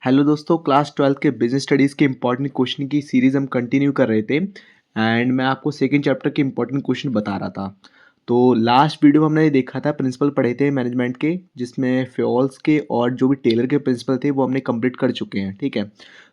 Hello दोस्तों, class 12 के business studies के इंपॉर्टेंट क्वेश्चन की सीरीज़ हम कंटिन्यू कर रहे थे एंड मैं आपको सेकंड चैप्टर के इंपॉर्टेंट क्वेश्चन बता रहा था। तो लास्ट वीडियो में हमने देखा था, प्रिंसिपल पढ़े थे मैनेजमेंट के, जिसमें फ्योल्स के और जो भी टेलर के प्रिंसिपल थे वो हमने कंप्लीट कर चुके हैं। ठीक है,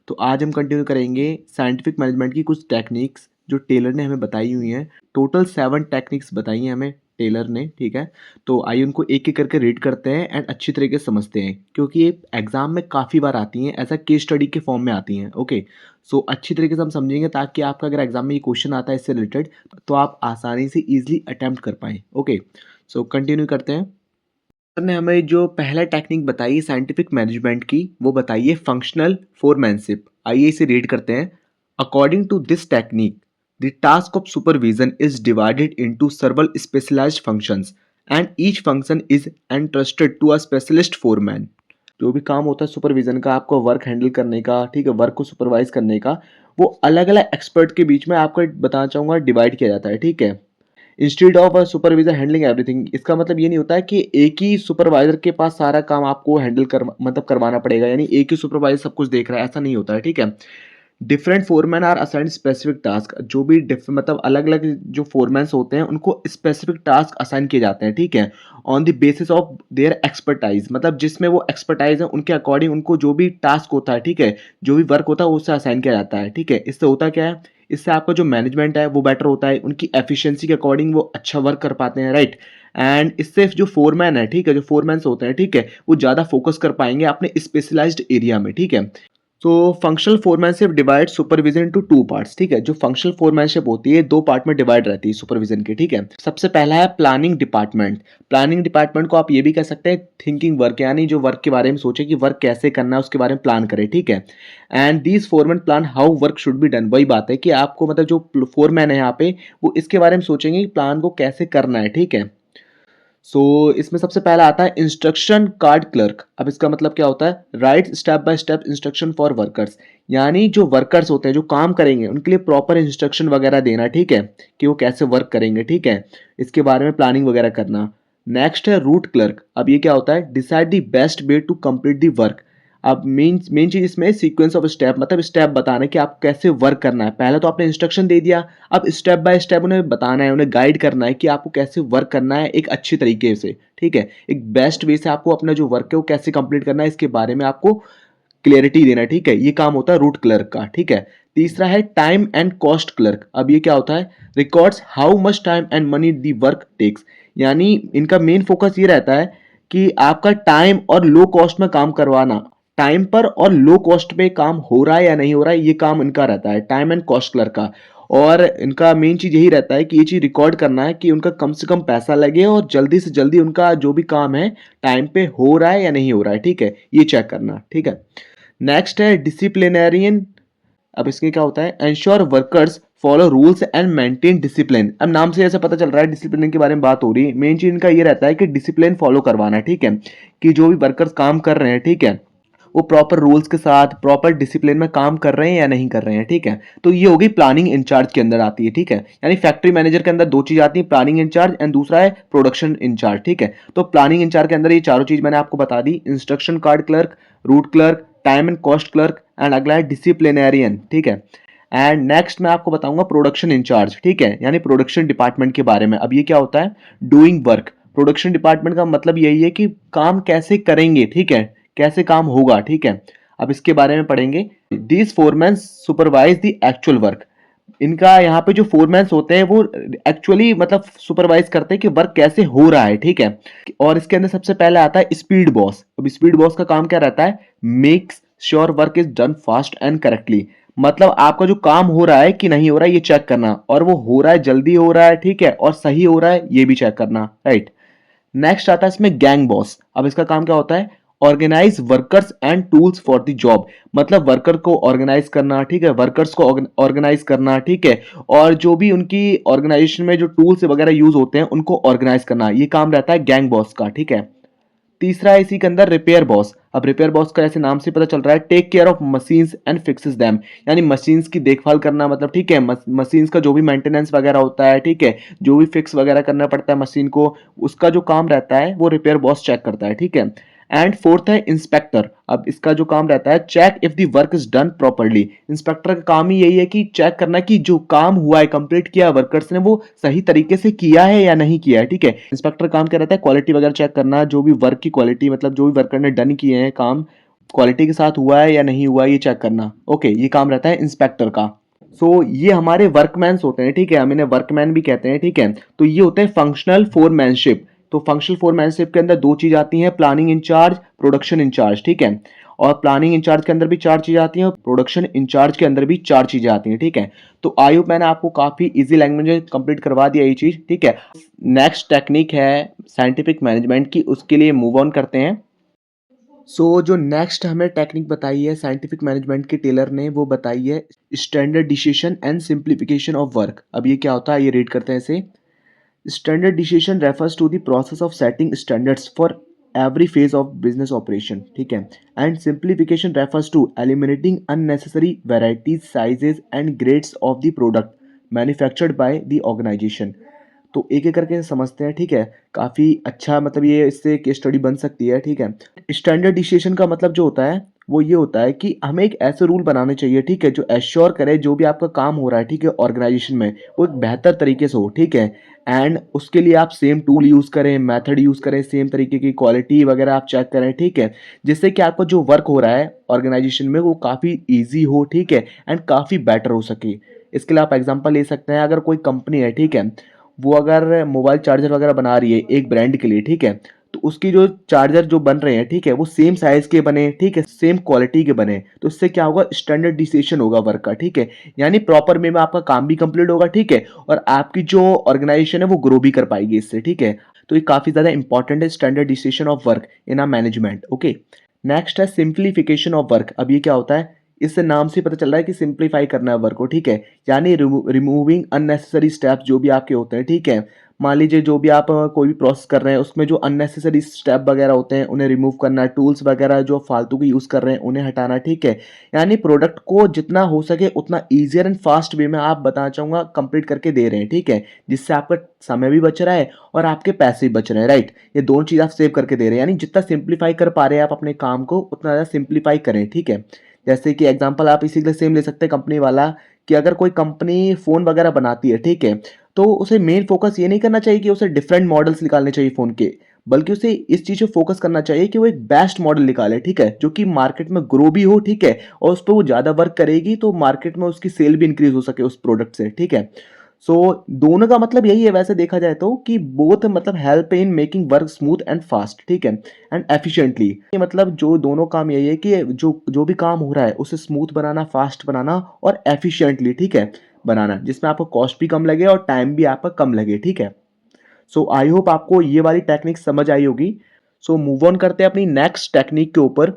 तो आज हम कंटिन्यू करेंगे साइंटिफिक मैनेजमेंट की कुछ टेक्निक्स जो टेलर ने हमें बताई हुई हैं। टोटल 7 टेक्निक्स बताई हैं हमें टेलर ने। ठीक है, तो आइए उनको एक एक करके रीड करते हैं एंड अच्छी तरीके से समझते हैं, क्योंकि ये एग्जाम में काफ़ी बार आती हैं, ऐसा केस स्टडी के फॉर्म में आती हैं। ओके, सो अच्छी तरीके से हम समझेंगे ताकि आपका अगर एग्जाम में ये क्वेश्चन आता है इससे रिलेटेड तो आप आसानी से इजीली अटेम्प्ट कर पाएँ। ओके, सो कंटिन्यू करते हैं। सर ने हमें जो पहला टेक्निक बताई साइंटिफिक मैनेजमेंट की, वो बताइए फंक्शनल फोरमैनशिप। आइए इसे रीड करते हैं। According to this technique the task of supervision is divided into several specialized functions and each function is entrusted to a specialist foreman। जो भी काम होता है सुपरविजन का, आपको वर्क हैंडल करने का, ठीक है, वर्क को सुपरवाइज करने का, वो अलग अलग एक्सपर्ट के बीच में आपको बताना चाहूँगा डिवाइड किया जाता है। ठीक है, instead of a supervisor handling everything, इसका मतलब ये नहीं होता है कि एक ही सुपरवाइजर के पास सारा काम आपको हैंडल कर मतलब करवाना पड़ेगा, यानी एक ही सुपरवाइजर सब कुछ देख रहा है, ऐसा नहीं होता है। ठीक है, different foreman are assigned specific task, जो भी मतलब अलग अलग जो फोरमैन्स होते हैं उनको स्पेसिफिक टास्क असाइन किए जाते हैं। ठीक है, on the basis of their expertise, मतलब जिसमें वो एक्सपर्टाइज है उनके अकॉर्डिंग उनको जो भी टास्क होता है, ठीक है, जो भी वर्क होता है उससे असाइन किया जाता है। ठीक है, इससे होता क्या है, इससे आपका जो मैनेजमेंट है वो बेटर होता है, उनकी एफिशिएंसी के अकॉर्डिंग वो अच्छा वर्क कर पाते हैं। राइट, एंड इससे जो फोरमैन है, ठीक है, जो फोरमैन्स होते हैं, ठीक है, वो ज़्यादा फोकस कर पाएंगे अपने स्पेशलाइज्ड एरिया में। ठीक है, तो functional foremanship divide supervision to two parts. ठीक है, जो फंक्शनल फोरमैनशिप होती है दो पार्ट में डिवाइड रहती है सुपरविजन की। ठीक है, सबसे पहला है प्लानिंग डिपार्टमेंट। प्लानिंग डिपार्टमेंट को आप ये भी कह सकते हैं थिंकिंग वर्क, यानी जो वर्क के बारे में सोचे कि वर्क कैसे करना है उसके बारे में प्लान करें। ठीक है, and these foreman plan how work should be done. वही बात है कि आपको मतलब जो फोरमैन है यहाँ पे वो इसके बारे में सोचेंगे कि प्लान को कैसे करना है। ठीक है, इसमें सबसे पहला आता है इंस्ट्रक्शन कार्ड क्लर्क। अब इसका मतलब क्या होता है, right step by step instruction for workers, यानी जो वर्कर्स होते हैं जो काम करेंगे उनके लिए प्रॉपर इंस्ट्रक्शन वगैरह देना। ठीक है, कि वो कैसे वर्क करेंगे। ठीक है, इसके बारे में प्लानिंग वगैरह करना। नेक्स्ट है रूट क्लर्क। अब ये क्या होता है, decide the best way to complete the work. अब मेन चीज इसमें सीक्वेंस ऑफ स्टेप, मतलब स्टेप बताना है कि आप कैसे वर्क करना है। पहले तो आपने इंस्ट्रक्शन दे दिया, अब स्टेप बाय स्टेप उन्हें बताना है, उन्हें गाइड करना है कि आपको कैसे वर्क करना है एक अच्छी तरीके से। ठीक है, एक बेस्ट वे से आपको अपना जो वर्क है वो कैसे कंप्लीट करना है इसके बारे में आपको क्लियरिटी देना है। ठीक है, ये काम होता है रूट क्लर्क का। ठीक है, तीसरा है टाइम एंड कॉस्ट क्लर्क। अब ये क्या होता है, records how much time and money the work takes, यानी इनका मेन फोकस ये रहता है कि आपका टाइम और लो कॉस्ट में काम करवाना, टाइम पर और लो कॉस्ट पे काम हो रहा है या नहीं हो रहा है, ये काम इनका रहता है टाइम एंड कॉस्ट क्लर्क का। और इनका मेन चीज यही रहता है कि ये चीज रिकॉर्ड करना है कि उनका कम से कम पैसा लगे और जल्दी से जल्दी उनका जो भी काम है टाइम पे हो रहा है या नहीं हो रहा है। ठीक है, ये चेक करना। ठीक है, नेक्स्ट है डिसिप्लिनरियन। अब इसके क्या होता है, ensure workers follow rules and maintain discipline. अब नाम से ऐसा पता चल रहा है डिसिप्लिन के बारे में बात हो रही है। मेन चीज इनका ये रहता है कि डिसिप्लिन फॉलो करवाना है। ठीक है, कि जो भी वर्कर्स काम कर रहे हैं, ठीक है, वो प्रॉपर रूल्स के साथ प्रॉपर डिसिप्लिन में काम कर रहे हैं या नहीं कर रहे हैं। ठीक है, तो ये होगी प्लानिंग इंचार्ज के अंदर आती है। ठीक है, यानी फैक्ट्री मैनेजर के अंदर दो चीज आती है, प्लानिंग इंचार्ज एंड दूसरा है प्रोडक्शन इंचार्ज। ठीक है, तो प्लानिंग इंचार्ज के अंदर ये चारों चीज मैंने आपको बता दी, instruction card clerk, route clerk, time and cost clerk and अगला है डिसिप्लिनरियन। ठीक है, एंड नेक्स्ट मैं आपको बताऊंगा प्रोडक्शन इंचार्ज। ठीक है, यानी प्रोडक्शन डिपार्टमेंट के बारे में। अब ये क्या होता है, डूइंग वर्क। प्रोडक्शन डिपार्टमेंट का मतलब यही है कि काम कैसे करेंगे, ठीक है, कैसे काम होगा। ठीक है, अब इसके बारे में पढ़ेंगे। These foreman supervise the actual work. इनका यहाँ पे जो फोरमैन्स होते हैं वो एक्चुअली मतलब सुपरवाइज करते हैं कि वर्क कैसे हो रहा है। ठीक है, और इसके अंदर सबसे पहले आता है स्पीड बॉस। अब स्पीड बॉस का काम क्या रहता है, makes sure work is done fast and correctly. मतलब आपका जो काम हो रहा है कि नहीं हो रहा है ये चेक करना, और वो हो रहा है जल्दी हो रहा है, ठीक है, और सही हो रहा है ये भी चेक करना। राइट, नेक्स्ट आता है इसमें गैंग बॉस। अब इसका काम क्या होता है, organise workers and tools for the job. मतलब वर्कर को ऑर्गेनाइज करना, ठीक है, वर्कर्स को ऑर्गेनाइज करना, ठीक है, और जो भी उनकी ऑर्गेनाइजेशन में जो टूल्स वगैरह यूज होते हैं उनको ऑर्गेनाइज करना, ये काम रहता है गैंग बॉस का। ठीक है, तीसरा है इसी के अंदर रिपेयर बॉस। अब रिपेयर बॉस का ऐसे नाम से पता चल रहा है, take care of machines and fixes them, यानी मशीन्स की देखभाल करना, मतलब ठीक है, मशीन्स का जो भी मेंटेनेंस वगैरह होता है, ठीक है, जो भी फिक्स वगैरह करना पड़ता है मशीन को, उसका जो काम रहता है वो रिपेयर बॉस चेक करता है। ठीक है, एंड फोर्थ है इंस्पेक्टर। अब इसका जो काम रहता है check if the work is done properly. Inspector का काम ही यही है कि चेक करना कि जो काम हुआ है, कंप्लीट किया वर्कर्स ने, वो सही तरीके से किया है या नहीं किया है। ठीक है, इंस्पेक्टर काम क्या रहता है, क्वालिटी वगैरह चेक करना, जो भी वर्क की क्वालिटी, मतलब जो भी वर्कर ने डन किए हैं काम, क्वालिटी के साथ हुआ है या नहीं हुआ है, ये चेक करना। ओके, ये काम रहता है इंस्पेक्टर का। ये हमारे वर्कमैन्स होते हैं। ठीक है, हम इन्हें वर्कमैन भी कहते हैं। ठीक है, तो ये होते हैं फंक्शनल फोरमैनशिप। तो फंक्शनल फोरमैनशिप के अंदर दो चीज आती हैं, प्लानिंग इंचार्ज, प्रोडक्शन इंचार्ज। ठीक है, और प्लानिंग इंचार्ज के अंदर भी चार चीजें आती हैं और प्रोडक्शन इंचार्ज के अंदर भी चार चीजें आती हैं। ठीक है, तो आई होप मैंने आपको काफी इजी लैंग्वेज में कंप्लीट करवा दिया ये चीज। ठीक है, नेक्स्ट टेक्निक है साइंटिफिक मैनेजमेंट की, उसके लिए मूव ऑन करते हैं। जो नेक्स्ट हमें टेक्निक बताई है साइंटिफिक मैनेजमेंट के टेलर ने, वो बताई है standardisation and simplification of work. अब ये क्या होता है, ये रीड करते हैं इसे। Standardisation refers to the process of setting standards for every phase of business operation. ठीक है, and simplification refers to eliminating unnecessary varieties, sizes and grades of the product manufactured by the organisation. तो एक एक करके समझते हैं। ठीक है, काफ़ी अच्छा, मतलब ये इससे केस स्टडी बन सकती है। ठीक है, स्टैंडर्डाइजेशन का मतलब जो होता है वो ये होता है कि हमें एक ऐसे रूल बनाने चाहिए, ठीक है, जो एश्योर करे जो भी आपका काम हो रहा है, ठीक है, ऑर्गेनाइजेशन में, वो एक बेहतर तरीके से हो। ठीक है, एंड उसके लिए आप सेम टूल यूज़ करें, मेथड यूज़ करें, सेम तरीके की क्वालिटी वगैरह आप चेक करें। ठीक है, जिससे कि आपका जो वर्क हो रहा है ऑर्गेनाइजेशन में वो काफ़ी ईजी हो। ठीक है, एंड काफ़ी बेटर हो सके। इसके लिए आप एग्जांपल ले सकते हैं, अगर कोई कंपनी है, ठीक है, वो अगर मोबाइल चार्जर वगैरह बना रही है एक ब्रांड के लिए, ठीक है, तो उसकी जो चार्जर जो बन रहे हैं, ठीक है, वो सेम साइज के बने, ठीक है, सेम क्वालिटी के बने, तो इससे क्या होगा, स्टैंडर्डाइजेशन होगा वर्क का। ठीक है, यानी प्रॉपर वे में आपका काम भी कंप्लीट होगा। ठीक है, और आपकी जो ऑर्गेनाइजेशन है वो ग्रो भी कर पाएगी इससे। ठीक है, तो ये काफी ज्यादा इंपॉर्टेंट है, standardisation of work in a management. Okay, next है सिंप्लीफिकेशन ऑफ वर्क। अब ये क्या होता है, इससे नाम से पता चल रहा है कि सिंप्लीफाई करना है वर्क को। ठीक है, यानी रिमूविंग अननेसेसरी स्टेप्स जो भी आपके होते हैं। ठीक है, मान लीजिए जो भी आप कोई भी प्रोसेस कर रहे हैं उसमें जो अननेसेसरी स्टेप वगैरह होते हैं उन्हें रिमूव करना, टूल्स वगैरह जो फालतू के यूज़ कर रहे हैं उन्हें हटाना। ठीक है, यानी प्रोडक्ट को जितना हो सके उतना ईजियर एंड फास्ट वे में आप बताना चाहूँगा कंप्लीट करके दे रहे हैं। ठीक है, जिससे आपका समय भी बच रहा है और आपके पैसे भी बच रहे हैं। राइट, ये दोनों चीज़ आप सेव करके दे रहे हैं, यानी जितना सिंप्लीफाई कर पा रहे हैं आप अपने काम को उतना ज़्यादा सिंप्लीफाई करें। ठीक है, जैसे कि एग्जांपल आप इसी के लिए सेम ले सकते हैं कंपनी वाला, कि अगर कोई कंपनी फ़ोन वगैरह बनाती है, ठीक है, तो उसे मेन फ़ोकस ये नहीं करना चाहिए कि उसे डिफरेंट मॉडल्स निकालने चाहिए फ़ोन के, बल्कि उसे इस चीज़ पे फ़ोकस करना चाहिए कि वो एक बेस्ट मॉडल निकाले। ठीक है, जो कि मार्केट में ग्रो भी हो। ठीक है, और उस पे वो ज़्यादा वर्क करेगी तो मार्केट में उसकी सेल भी इंक्रीज़ हो सके उस प्रोडक्ट से। ठीक है, दोनों का मतलब यही है वैसे देखा जाए तो, कि बोथ मतलब help in making work smooth and fast. ठीक है, एंड एफिशिएंटली। ये मतलब जो दोनों काम यही है कि जो जो भी काम हो रहा है उसे स्मूथ बनाना, फास्ट बनाना और एफिशिएंटली, ठीक है, बनाना, जिसमें आपको कॉस्ट भी कम लगे और टाइम भी आपका कम लगे। ठीक है, आई होप आपको ये वाली टेक्निक समझ आई होगी। मूव ऑन करते हैं अपनी नेक्स्ट टेक्निक के ऊपर।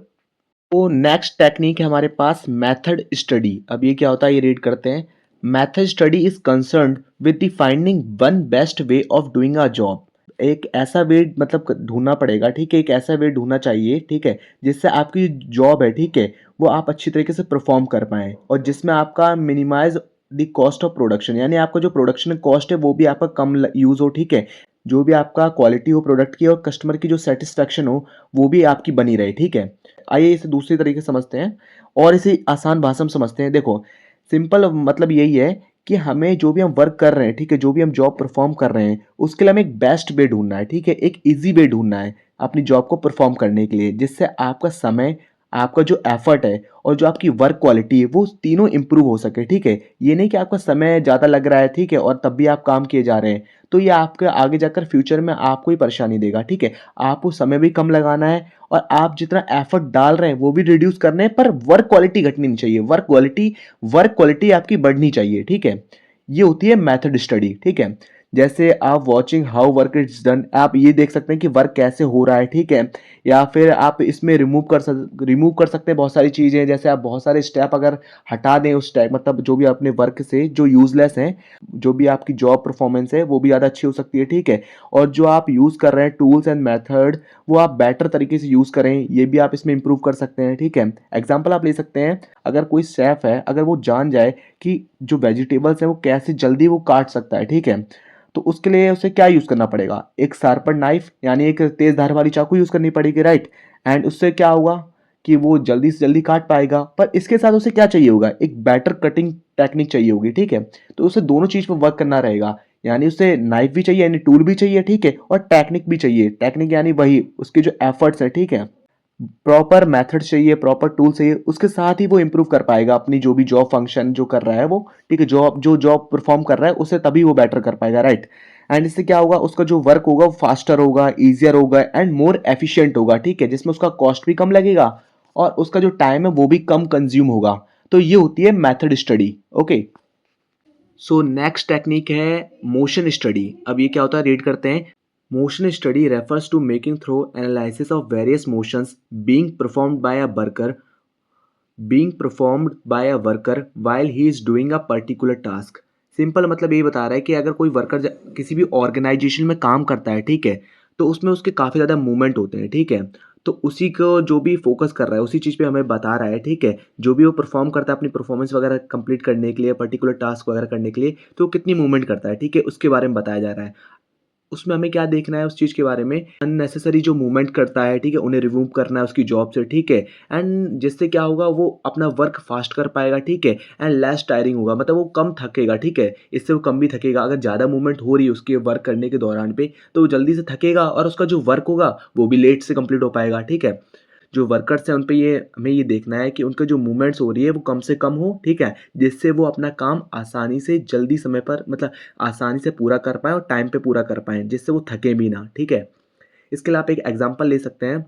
नेक्स्ट टेक्निक है हमारे पास मेथड स्टडी। अब ये क्या होता है, ये रीड करते हैं। Method study is concerned with the finding one best way of doing a job. एक ऐसा वे मतलब ढूंढना पड़ेगा, ठीक है, एक ऐसा वे ढूंढना चाहिए, ठीक है, जिससे आपकी जॉब है, ठीक है, वो आप अच्छी तरीके से परफॉर्म कर पाएँ और जिसमें आपका minimise the cost of production, यानी आपका जो प्रोडक्शन कॉस्ट है वो भी आपका कम यूज़ हो। ठीक है, जो भी आपका क्वालिटी हो प्रोडक्ट की और कस्टमर की जो सेटिस्फेक्शन हो वो भी आपकी बनी रहे। ठीक है, आइए इसे दूसरी तरीके से समझते हैं और इसे आसान भाषा में समझते हैं। देखो, सिंपल मतलब यही है कि हमें जो भी हम वर्क कर रहे हैं, ठीक है, जो भी हम जॉब परफॉर्म कर रहे हैं उसके लिए हमें एक बेस्ट वे ढूंढना है। ठीक है, एक इजी वे ढूंढना है अपनी जॉब को परफॉर्म करने के लिए, जिससे आपका समय, आपका जो एफर्ट है और जो आपकी वर्क क्वालिटी है वो तीनों इंप्रूव हो सके। ठीक है, ये नहीं कि आपका समय ज़्यादा लग रहा है, ठीक है, और तब भी आप काम किए जा रहे हैं, तो ये आपके आगे जाकर फ्यूचर में आपको ही परेशानी देगा। ठीक है, आपको समय भी कम लगाना है और आप जितना एफर्ट डाल रहे हैं वो भी रिड्यूस करना है, पर वर्क क्वालिटी घटनी नहीं चाहिए। वर्क क्वालिटी आपकी बढ़नी चाहिए। ठीक है, ये होती है मेथड स्टडी। ठीक है, जैसे आप watching how work is done, आप ये देख सकते हैं कि वर्क कैसे हो रहा है। ठीक है, या फिर आप इसमें रिमूव कर सकते हैं बहुत सारी चीज़ें, जैसे आप बहुत सारे स्टेप अगर हटा दें उस टाइप, मतलब जो भी अपने वर्क से जो यूजलेस हैं, जो भी आपकी जॉब परफॉर्मेंस है वो भी ज़्यादा अच्छी हो सकती है। ठीक है, और जो आप यूज़ कर रहे हैं टूल्स एंड मेथड, वो आप बेटर तरीके से यूज़ करें, ये भी आप इसमें इंप्रूव कर सकते हैं। ठीक है, एग्जाम्पल आप ले सकते हैं, अगर कोई शेफ है, अगर वो जान जाए कि जो वेजिटेबल्स हैं वो कैसे जल्दी वो काट सकता है, ठीक है, तो उसके लिए उसे क्या यूज़ करना पड़ेगा, एक शार्पर नाइफ, यानी एक तेज धार वाली चाकू यूज़ करनी पड़ेगी। राइट, एंड उससे क्या होगा कि वो जल्दी से जल्दी काट पाएगा। पर इसके साथ उसे क्या चाहिए होगा, एक बेटर कटिंग टेक्निक चाहिए होगी, ठीक है। तो उसे दोनों चीज़ पर वर्क करना रहेगा, यानी उसे नाइफ भी चाहिए, यानी टूल भी चाहिए, ठीक है, और टेक्निक भी चाहिए। टेक्निक यानी वही उसके जो एफर्ट्स है, ठीक है, प्रॉपर मेथड चाहिए, प्रॉपर टूल चाहिए, उसके साथ ही वो इम्प्रूव कर पाएगा अपनी जो भी जॉब फंक्शन जो कर रहा है वो, ठीक है, जॉब परफॉर्म कर रहा है उसे तभी वो बेटर कर पाएगा, राइट। एंड इससे क्या होगा, उसका जो वर्क होगा वो फास्टर होगा, ईजियर होगा एंड मोर एफिशिएंट होगा, ठीक है, जिसमें उसका कॉस्ट भी कम लगेगा और उसका जो टाइम है वो भी कम कंज्यूम होगा। तो ये होती है method study. Okay, so next technique है मोशन स्टडी। अब ये क्या होता है, रीड करते हैं। Motion study refers to making through analysis of various motions being performed by a worker while he is doing a particular task। Simple मतलब ये बता रहा है कि अगर कोई वर्कर किसी भी ऑर्गेनाइजेशन में काम करता है, ठीक है, तो उसमें उसके काफ़ी ज़्यादा मूवमेंट होते हैं, ठीक है। तो उसी को जो भी फोकस कर रहा है उसी चीज़ पे हमें बता रहा है, ठीक है। जो भी वो परफॉर्म करता है अपनी परफॉर्मेंस वगैरह कंप्लीट करने के लिए, पर्टिकुलर टास्क वगैरह करने के लिए, तो वो कितनी मूवमेंट करता है, ठीक है, उसके बारे में बताया जा रहा है। उसमें हमें क्या देखना है उस चीज़ के बारे में, अननेसेसरी जो मूवमेंट करता है, ठीक है, उन्हें रिमूव करना है उसकी जॉब से, ठीक है। एंड जिससे क्या होगा, वो अपना वर्क फास्ट कर पाएगा, ठीक है, एंड लेस टायरिंग होगा, मतलब वो कम थकेगा, ठीक है। इससे वो कम भी थकेगा। अगर ज़्यादा मूवमेंट हो रही है उसके वर्क करने के दौरान पे, तो वो जल्दी से थकेगा और उसका जो वर्क होगा वो भी लेट से कंप्लीट हो पाएगा, ठीक है। जो वर्कर्स हैं उन पे ये हमें ये देखना है कि उनके जो मूवमेंट्स हो रही है वो कम से कम हो, ठीक है, जिससे वो अपना काम आसानी से जल्दी समय पर, मतलब आसानी से पूरा कर पाएँ और टाइम पे पूरा कर पाएँ, जिससे वो थकें भी ना, ठीक है। इसके लिए आप एक एग्ज़ाम्पल ले सकते हैं।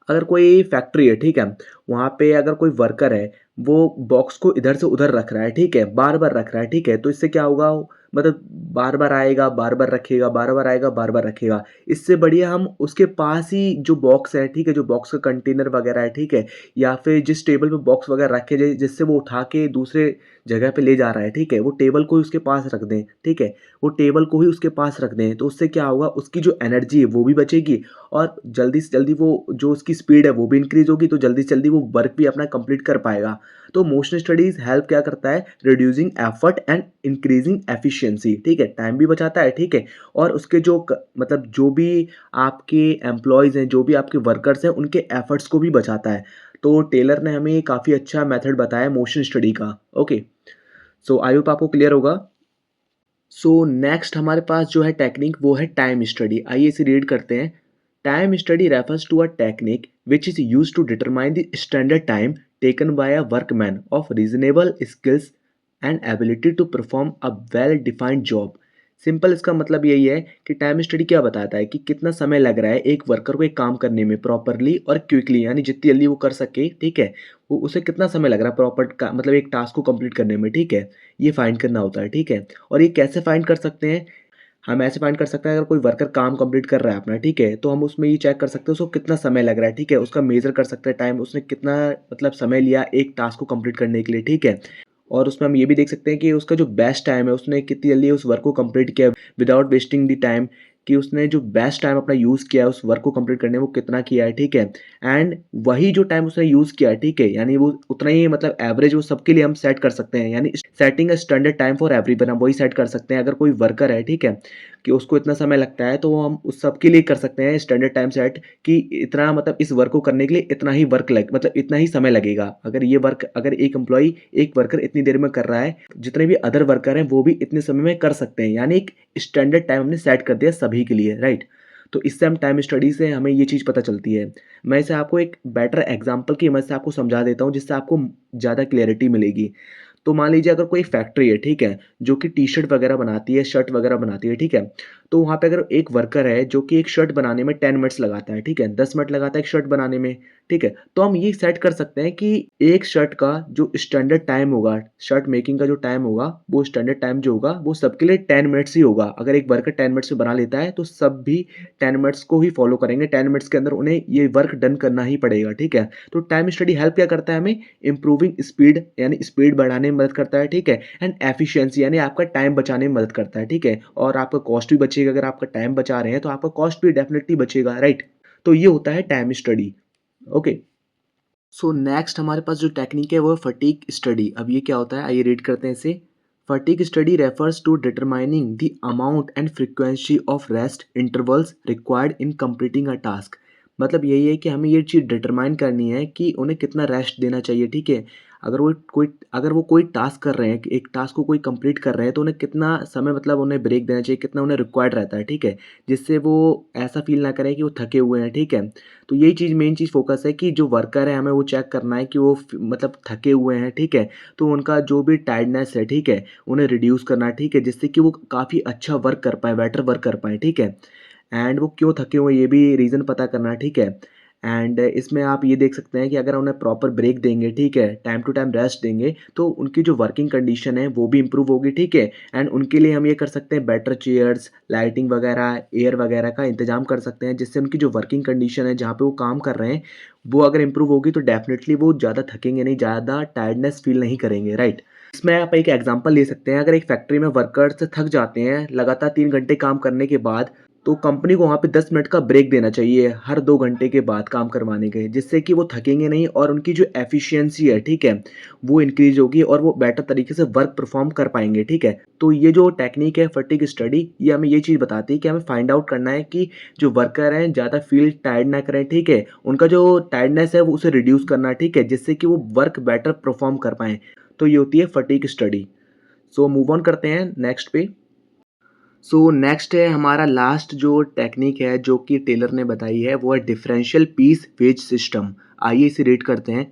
अगर कोई फैक्ट्री है, ठीक है, वहाँ पे अगर कोई वर्कर है, वो बॉक्स को इधर से उधर रख रहा है, ठीक है, बार-बार रख रहा है, ठीक है, तो इससे क्या होगा, मतलब बार-बार आएगा, बार-बार रखेगा, बार-बार आएगा, बार-बार रखेगा। इससे बढ़िया हम उसके पास ही जो बॉक्स है, ठीक है, जो बॉक्स का कंटेनर वगैरह है, ठीक है, या फिर जिस टेबल पे बॉक्स वगैरह रखे जिससे वो उठा के दूसरे जगह पे ले जा रहा है, ठीक है, वो टेबल को ही उसके पास रख दें, ठीक है, वो टेबल को ही उसके पास रख दें। तो उससे क्या होगा, उसकी जो एनर्जी है वो भी बचेगी और जल्दी से जल्दी वो जो उसकी स्पीड है वो भी इंक्रीज़ होगी, तो जल्दी से जल्दी वो वर्क भी अपना कंप्लीट कर पाएगा। तो मोशन स्टडीज़ हेल्प क्या करता है, reducing effort and increasing efficiency, ठीक है, टाइम भी बचाता है, ठीक है, और उसके जो मतलब जो भी आपके एम्प्लॉयज़ हैं, जो भी आपके वर्कर्स हैं, उनके एफर्ट्स को भी बचाता है। तो टेलर ने हमें काफ़ी अच्छा मेथड बताया मोशन स्टडी का। ओके, सो आई होप आपको क्लियर होगा। सो नेक्स्ट हमारे पास जो है टेक्निक वो है टाइम स्टडी। आइए इसे रीड करते हैं। Time study refers to a technique which is use to determine the standard time taken by a workman of reasonable skills and ability to perform a well defined job. Simple इसका मतलब यही है कि time study क्या बताता है कि कितना समय लग रहा है एक वर्कर को एक काम करने में प्रॉपरली और क्विकली, यानी जितनी जल्दी वो कर सके, ठीक है, वो उसे कितना समय लग रहा है प्रॉपर का मतलब एक टास्क को कंप्लीट करने में, ठीक है, ये फाइंड करना होता है, ठीक है। और ये कैसे फाइंड कर सकते हैं, हम ऐसे फाइंड कर सकते हैं, अगर कोई वर्कर काम कंप्लीट कर रहा है अपना, ठीक है, तो हम उसमें ये चेक कर सकते हैं उसको कितना समय लग रहा है, ठीक है, उसका मेजर कर सकते हैं टाइम, उसने कितना मतलब समय लिया एक टास्क को कंप्लीट करने के लिए, ठीक है। और उसमें हम ये भी देख सकते हैं कि उसका जो बेस्ट टाइम है उसने कितनी जल्दी उस वर्क को कंप्लीट किया विदाउट वेस्टिंग द टाइम, कि उसने जो बेस्ट टाइम अपना यूज़ किया है उस वर्क को कंप्लीट करने में वो कितना किया है, ठीक है। एंड वही जो टाइम उसने यूज़ किया है, ठीक है, यानी वो उतना ही मतलब एवरेज वो सबके लिए हम सेट कर सकते हैं, यानी setting a standard time for everyone हम वही सेट कर सकते हैं। अगर कोई वर्कर है, ठीक है, कि उसको इतना समय लगता है तो वो हम उस सबके लिए कर सकते हैं स्टैंडर्ड टाइम सेट, कि इतना मतलब इस वर्क को करने के लिए इतना ही वर्क लग मतलब इतना ही समय लगेगा। अगर ये वर्क अगर एक एम्प्लॉई एक वर्कर इतनी देर में कर रहा है, जितने भी अदर वर्कर हैं वो भी इतने समय में कर सकते हैं, यानी एक स्टैंडर्ड टाइम हमने सेट कर दिया सभी के लिए, राइट। तो इससे हम टाइम स्टडी से हमें ये चीज़ पता चलती है। मैं इसे आपको एक बेटर एग्जांपल की मदद से आपको समझा देता हूँ जिससे आपको ज़्यादा क्लैरिटी मिलेगी। तो मान लीजिए अगर कोई फैक्ट्री है, ठीक है, जो कि टी-शर्ट वगैरह बनाती है, शर्ट वगैरह बनाती है, ठीक है। तो वहाँ पे अगर एक वर्कर है जो कि एक शर्ट बनाने में 10 मिनट्स लगाता है, ठीक है, 10 मिनट लगाता है एक शर्ट बनाने में, ठीक है। तो हम ये सेट कर सकते हैं कि एक शर्ट का जो स्टैंडर्ड टाइम होगा, शर्ट मेकिंग का जो टाइम होगा, वो स्टैंडर्ड टाइम जो होगा वो सबके लिए 10 मिनट्स ही होगा। अगर एक वर्कर 10 मिनट्स में बना लेता है तो सब भी 10 मिनट्स को ही फॉलो करेंगे, 10 मिनट्स के अंदर उन्हें ये वर्क डन करना ही पड़ेगा, ठीक है। तो टाइम स्टडी हेल्प क्या करता है हमें, इंप्रूविंग स्पीड, यानी स्पीड बढ़ाने में मदद करता है, ठीक है, एंड एफिशिएंसी यानी आपका टाइम बचाने में मदद करता है, ठीक है, और आपका कॉस्ट भी बचेगा। अगर आपका टाइम बचा रहे हैं तो आपका कॉस्ट भी डेफिनेटली बचेगा, राइट। तो ये होता है time study. Okay, so next हमारे पास जो टेक्निक है वो है फटीग स्टडी। अब ये क्या होता है, आइए रीड करते हैं इसे। Fatigue study refers to determining the amount and frequency of rest intervals required in completing a task. मतलब यही है कि हमें ये चीज़ डिटरमाइन करनी है कि उन्हें कितना रेस्ट देना चाहिए, ठीक है? अगर वो कोई टास्क कर रहे हैं, एक टास्क को कोई कंप्लीट कर रहे हैं, तो उन्हें कितना समय मतलब उन्हें ब्रेक देना चाहिए, कितना उन्हें रिक्वायर्ड रहता है, ठीक है? जिससे वो ऐसा फ़ील ना करें कि वो थके हुए हैं, ठीक है? तो यही चीज़ मेन चीज़ फ़ोकस है कि जो वर्कर है, हमें वो चेक करना है कि वो मतलब थके हुए हैं, ठीक है? तो उनका जो भी टायर्डनेस है, ठीक है? उन्हें रिड्यूस करना है, ठीक है? जिससे कि वो काफ़ी अच्छा वर्क कर पाएँ, बेटर वर्क कर पाएँ, ठीक है? एंड वो क्यों थके हुए हैं ये भी रीज़न पता करना है, ठीक है? एंड इसमें आप ये देख सकते हैं कि अगर उन्हें प्रॉपर ब्रेक देंगे, ठीक है? टाइम टू टाइम रेस्ट देंगे, तो उनकी जो वर्किंग कंडीशन है वो भी इम्प्रूव होगी, ठीक है? एंड उनके लिए हम ये कर सकते हैं बेटर चेयर्स, लाइटिंग वगैरह, एयर वगैरह का इंतज़ाम कर सकते हैं जिससे उनकी जो वर्किंग कंडीशन है जहाँ पे वो काम कर रहे हैं, वो अगर इम्प्रूव होगी तो डेफ़िनेटली वो ज़्यादा थकेंगे नहीं, ज़्यादा टायर्डनेस फ़ील नहीं करेंगे, राइट? इसमें आप एक एग्ज़ाम्पल ले सकते हैं, अगर एक फैक्ट्री में वर्कर्स थक जाते हैं लगातार 3 घंटे काम करने के बाद, तो कंपनी को वहाँ पे 10 मिनट का ब्रेक देना चाहिए हर 2 घंटे के बाद काम करवाने के, जिससे कि वो थकेंगे नहीं और उनकी जो एफिशिएंसी है, ठीक है? वो इंक्रीज़ होगी और वो बेटर तरीके से वर्क परफ़ॉर्म कर पाएँगे, ठीक है? तो ये जो टेक्नीक है फटीग स्टडी, ये हमें ये चीज़ बताती है कि हमें फाइंड आउट करना है कि जो वर्कर हैं ज़्यादा फ़ील टायर्ड ना करें, ठीक है? उनका जो टायर्डनेस है वो उसे रिड्यूस करना है, ठीक है? जिससे कि वो वर्क बेटर परफ़ॉर्म कर पाएँ। तो ये होती है fatigue study. So move on करते हैं नेक्स्ट पे। सो नेक्स्ट है हमारा लास्ट जो टेक्निक है जो कि टेलर ने बताई है वो है डिफरेंशियल पीस वेज सिस्टम। आइए इसे रीड करते हैं।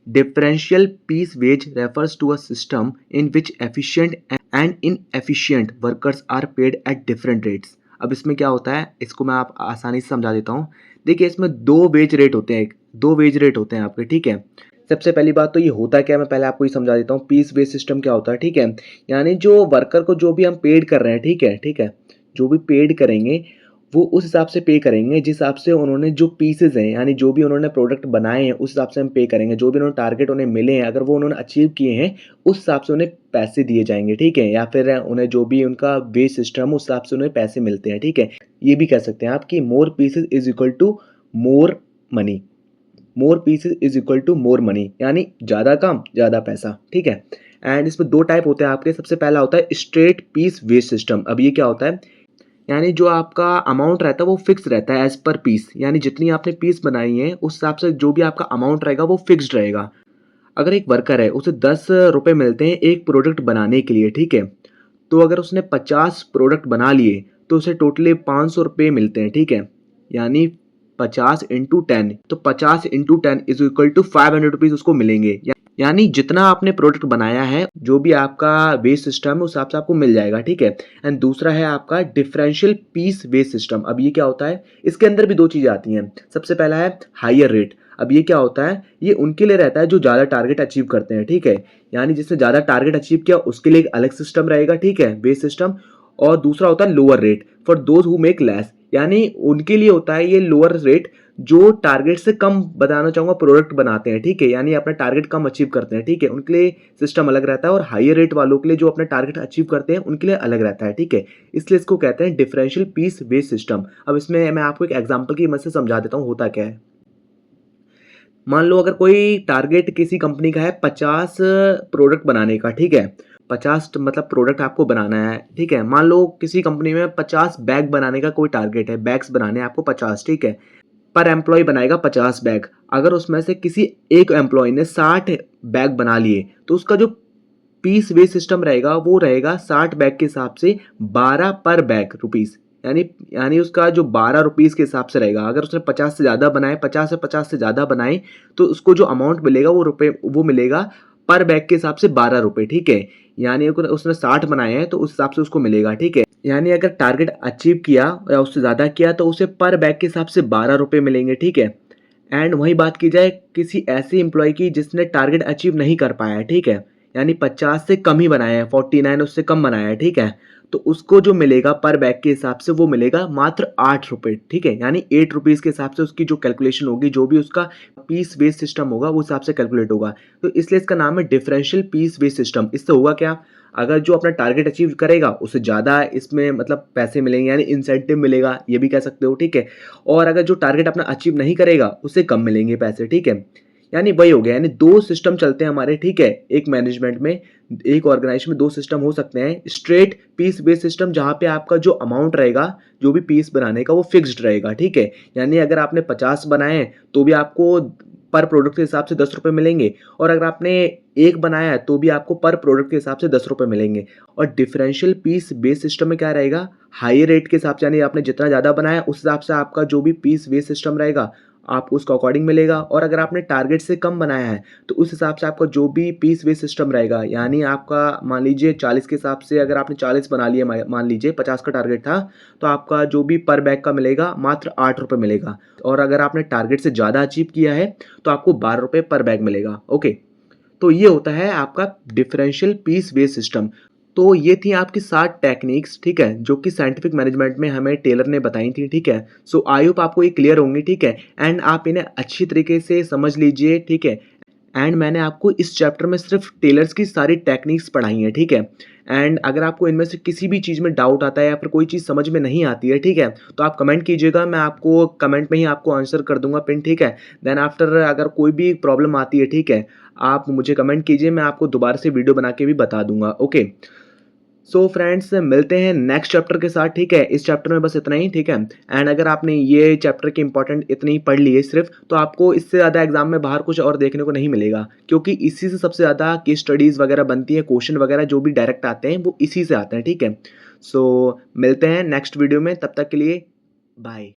Differential piece wage refers to a system in which efficient and inefficient workers are paid at different rates. अब इसमें क्या होता है इसको मैं आप आसानी से समझा देता हूँ। देखिए इसमें दो वेज रेट होते हैं आपके, ठीक है? सबसे पहली बात तो ये होता क्या है मैं पहले आपको ये समझा देता हूँ, पीस बेस सिस्टम क्या होता है, ठीक है? यानी जो वर्कर को जो भी हम पेड कर रहे हैं, ठीक है? ठीक है? जो भी पेड करेंगे, वो उस हिसाब से पे करेंगे जिस हिसाब से उन्होंने जो पीसेज़ हैं, यानी जो भी उन्होंने प्रोडक्ट बनाए हैं, उस हिसाब से हम पे करेंगे। जो भी उन्होंने टारगेट उन्हें मिले हैं, अगर वो उन्होंने अचीव किए हैं, उस हिसाब से उन्हें पैसे दिए जाएँगे, ठीक है? या फिर उन्हें जो भी उनका वेज सिस्टम उस हिसाब से उन्हें पैसे मिलते हैं, ठीक है? ये भी कह सकते हैं आप कि more pieces is equal to more money. More pieces is equal to more money, यानी ज़्यादा काम ज़्यादा पैसा, ठीक है? एंड इसमें दो टाइप होते हैं आपके। सबसे पहला होता है स्ट्रेट पीस वेज सिस्टम। अब ये क्या होता है, यानी जो आपका अमाउंट रहता है वो फिक्स रहता है एज पर पीस, यानी जितनी आपने पीस बनाई है उस हिसाब से जो भी आपका अमाउंट रहेगा वो फिक्स्ड रहेगा। अगर एक वर्कर है उसे 10 रुपये मिलते हैं एक प्रोडक्ट बनाने के लिए, ठीक है? तो अगर उसने 50 प्रोडक्ट बना लिए तो उसे टोटली 500 रुपये मिलते हैं, ठीक है? यानी 50 × 10, तो 50 × 10 इज इक्वल टू 500 रुपीज़ उसको मिलेंगे। यानी जितना आपने प्रोडक्ट बनाया है जो भी आपका वेज सिस्टम है उस हिसाब से आपको मिल जाएगा, ठीक है? एंड दूसरा है आपका डिफरेंशियल पीस वेज सिस्टम। अब ये क्या होता है, इसके अंदर भी दो चीज़ें आती हैं। सबसे पहला है हायर रेट। अब ये क्या होता है, ये उनके लिए रहता है जो ज़्यादा टारगेट अचीव करते हैं, ठीक है? यानी जिसने ज़्यादा टारगेट अचीव किया उसके लिए एक अलग सिस्टम रहेगा, ठीक है, बेस सिस्टम। और दूसरा होता है lower rate for those who make less, यानी उनके लिए होता है ये लोअर रेट जो टारगेट से कम, बताना चाहूँगा, प्रोडक्ट बनाते हैं, ठीक है? यानी अपना टारगेट कम अचीव करते हैं, ठीक है? उनके लिए सिस्टम अलग रहता है और हायर रेट वालों के लिए जो अपना टारगेट अचीव करते हैं उनके लिए अलग रहता है, ठीक है? इसलिए इसको कहते हैं डिफरेंशियल पीस बेस सिस्टम। अब इसमें मैं आपको एक एग्जांपल की मदद से समझा देता हूँ होता क्या है। मान लो अगर कोई टारगेट किसी कंपनी का है 50 प्रोडक्ट बनाने का, ठीक है? 50 मतलब प्रोडक्ट आपको बनाना है, ठीक है? मान लो किसी कंपनी में 50 बैग बनाने का कोई टारगेट है, बैग्स बनाने हैं आपको 50, ठीक है? पर एम्प्लॉय बनाएगा 50 बैग। अगर उसमें से किसी एक एम्प्लॉय ने 60 बैग बना लिए तो उसका जो पीस वे सिस्टम रहेगा वो रहेगा 60 बैग के हिसाब से 12 पर बैग रुपीज़, यानी यानी उसका जो 12 रुपीज़ के हिसाब से रहेगा। अगर उसने 50 से ज़्यादा बनाए, 50 से 50 से ज़्यादा बनाए, तो उसको जो अमाउंट मिलेगा वो मिलेगा पर बैग के हिसाब से 12 रुपये, ठीक है? यानी अगर उसने 60 बनाए हैं तो उस हिसाब से उसको मिलेगा, ठीक है? यानी अगर टारगेट अचीव किया या उससे ज़्यादा किया तो उसे पर बैग के हिसाब से 12 रुपये मिलेंगे, ठीक है? एंड वही बात की जाए किसी ऐसे एम्प्लॉय की जिसने टारगेट अचीव नहीं कर पाया है, ठीक है? यानी 50 से कम ही बनाया है, 49 उससे कम बनाया है, ठीक है? तो उसको जो मिलेगा पर बैग के हिसाब से वो मिलेगा मात्र 8 रुपये, ठीक है? यानी 8 रुपीज़ के हिसाब से उसकी जो कैलकुलेशन होगी, जो भी उसका पीस बेस सिस्टम होगा वो हिसाब से कैलकुलेट होगा। तो इसलिए इसका नाम है डिफरेंशियल पीस बेस सिस्टम। इससे होगा क्या, अगर जो अपना टारगेट अचीव करेगा उसे ज़्यादा इसमें मतलब पैसे मिलेंगे, यानी इंसेंटिव मिलेगा, ये भी कह सकते हो, ठीक है? और अगर जो टारगेट अपना अचीव नहीं करेगा उसे कम मिलेंगे पैसे, ठीक है? यानी वही हो गया, यानी 2 सिस्टम चलते हैं हमारे, ठीक है? एक मैनेजमेंट में, एक ऑर्गेनाइजेशन में 2 सिस्टम हो सकते हैं। स्ट्रेट पीस बेस्ड सिस्टम जहाँ पे आपका जो अमाउंट रहेगा, जो भी पीस बनाने का वो फिक्स्ड रहेगा, ठीक है? यानी अगर आपने 50 बनाए हैं तो भी आपको पर प्रोडक्ट के हिसाब से ₹10 मिलेंगे, और अगर आपने 1 बनाया है तो भी आपको पर प्रोडक्ट के हिसाब से ₹10 मिलेंगे। और डिफरेंशियल पीस बेस्ड सिस्टम में क्या रहेगा, हाई रेट के हिसाब से, यानी आपने जितना ज़्यादा बनाया उस हिसाब से आपका जो भी पीस बेस्ड सिस्टम रहेगा आपको उसका अकॉर्डिंग मिलेगा। और अगर आपने टारगेट से कम बनाया है तो उस हिसाब से आपका जो भी पीस बेस्ड सिस्टम रहेगा, यानी आपका मान लीजिए 40 के हिसाब से अगर आपने 40 बना लिए, मान लीजिए 50 का टारगेट था, तो आपका जो भी पर बैग का मिलेगा मात्र ₹8 मिलेगा। और अगर आपने टारगेट से ज़्यादा अचीव किया है तो आपको ₹12 पर बैग मिलेगा। ओके, तो ये होता है आपका डिफरेंशियल पीस बेस्ड सिस्टम। तो ये थी आपकी 7 टेक्निक्स, ठीक है, जो कि साइंटिफिक मैनेजमेंट में हमें टेलर ने बताई थी, ठीक है। सो आई होप आपको ये क्लियर होंगी, ठीक है, एंड आप इन्हें अच्छी तरीके से समझ लीजिए, ठीक है। एंड मैंने आपको इस चैप्टर में सिर्फ टेलर्स की सारी टेक्निक्स पढ़ाई हैं, ठीक है। एंड अगर आपको इनमें से किसी भी चीज़ में डाउट आता है या फिर कोई चीज़ समझ में नहीं आती है, ठीक है, तो आप कमेंट कीजिएगा, मैं आपको कमेंट में ही आपको आंसर कर दूंगा पिन, ठीक है। देन आफ्टर अगर कोई भी प्रॉब्लम आती है, ठीक है, आप मुझे कमेंट कीजिए, मैं आपको दोबारा से वीडियो बना के भी बता दूंगा। ओके, सो फ्रेंड्स मिलते हैं नेक्स्ट चैप्टर के साथ, ठीक है। इस चैप्टर में बस इतना ही, ठीक है। एंड अगर आपने ये चैप्टर के इंपॉर्टेंट इतनी ही पढ़ लिए सिर्फ, तो आपको इससे ज़्यादा एग्जाम में बाहर कुछ और देखने को नहीं मिलेगा, क्योंकि इसी से सबसे ज़्यादा केस स्टडीज़ वगैरह बनती है, क्वेश्चन वगैरह जो भी डायरेक्ट आते हैं वो इसी से आते हैं, ठीक है। सो मिलते हैं नेक्स्ट वीडियो में, तब तक के लिए बाय।